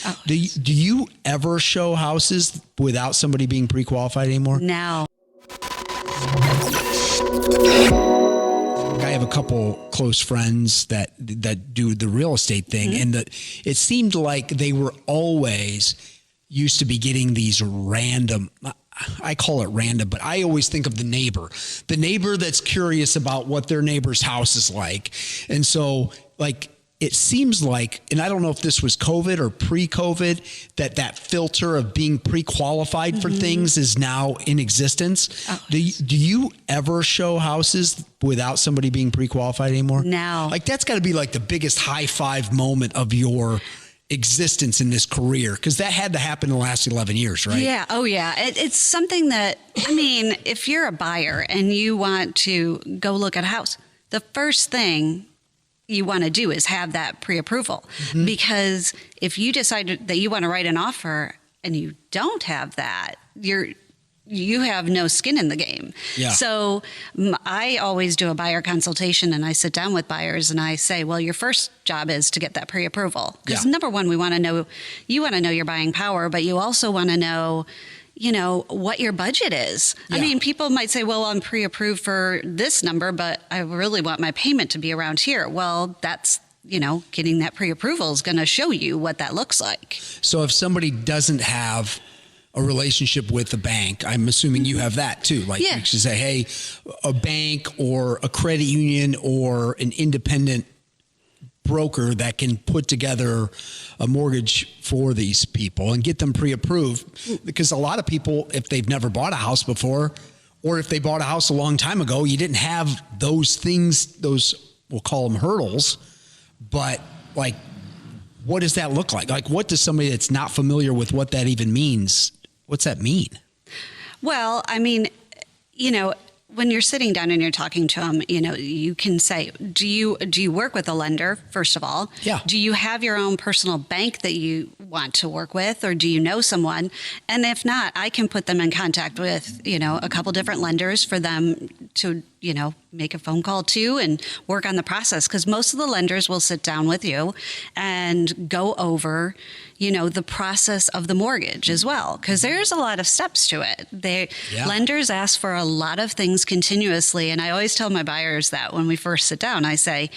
Oh. Do you ever show houses without somebody being pre-qualified anymore? No. I have a couple close friends that do the real estate thing, and it seemed like they were always used to be getting these random, I call it random, but I always think of the neighbor that's curious about what their neighbor's house is like. And so like, it seems like, and I don't know if this was COVID or pre-COVID, that filter of being pre-qualified for things is now in existence. Oh. Do you ever show houses without somebody being pre-qualified anymore? No. Like, that's got to be like the biggest high five moment of your existence in this career, because that had to happen in the last 11 years, right? Yeah. Oh, yeah. It's something that, I mean, if you're a buyer and you want to go look at a house, the first thing you want to do is have that pre-approval, because if you decide that you want to write an offer and you don't have that, you have no skin in the game. Yeah. So I always do a buyer consultation, and I sit down with buyers and I say, well, your first job is to get that pre-approval. Because number one, you want to know your buying power, but you also want to know, what your budget is. Yeah. I mean, people might say, well, I'm pre-approved for this number, but I really want my payment to be around here. Well, that's, getting that pre-approval is going to show you what that looks like. So if somebody doesn't have a relationship with a bank, I'm assuming you have that too. Like, you should say, hey, a bank or a credit union or an independent broker that can put together a mortgage for these people and get them pre-approved. Because a lot of people, if they've never bought a house before, or if they bought a house a long time ago, you didn't have those things, we'll call them hurdles. But like, what does that look like? Like, what does somebody that's not familiar with what that even means, what's that mean? Well, I mean, when you're sitting down and you're talking to them, you can say, do you work with a lender, first of all? Yeah. Do you have your own personal bank that you want to work with, or do you know someone? And if not, I can put them in contact with, a couple different lenders for them to, make a phone call to and work on the process. Because most of the lenders will sit down with you and go over, the process of the mortgage as well. Because there's a lot of steps to it. Lenders ask for a lot of things continuously. And I always tell my buyers that when we first sit down, I say,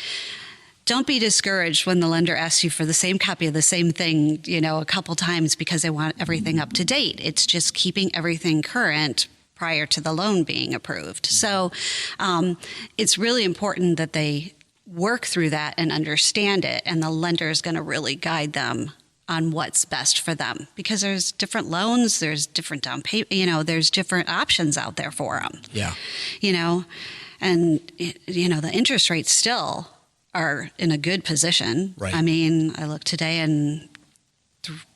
don't be discouraged when the lender asks you for the same copy of the same thing, a couple times, because they want everything up to date. It's just keeping everything current prior to the loan being approved. So it's really important that they work through that and understand it. And the lender is going to really guide them on what's best for them, because there's different loans, there's different down payment, there's different options out there for them. Yeah. And the interest rates still are in a good position. Right. I mean, I looked today and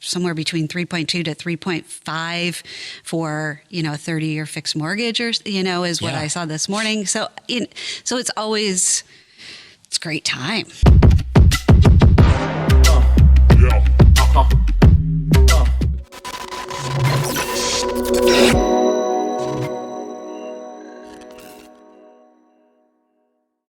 somewhere between 3.2 to 3.5 for, a 30-year fixed mortgage, or, is what I saw this morning. So, so it's a great time.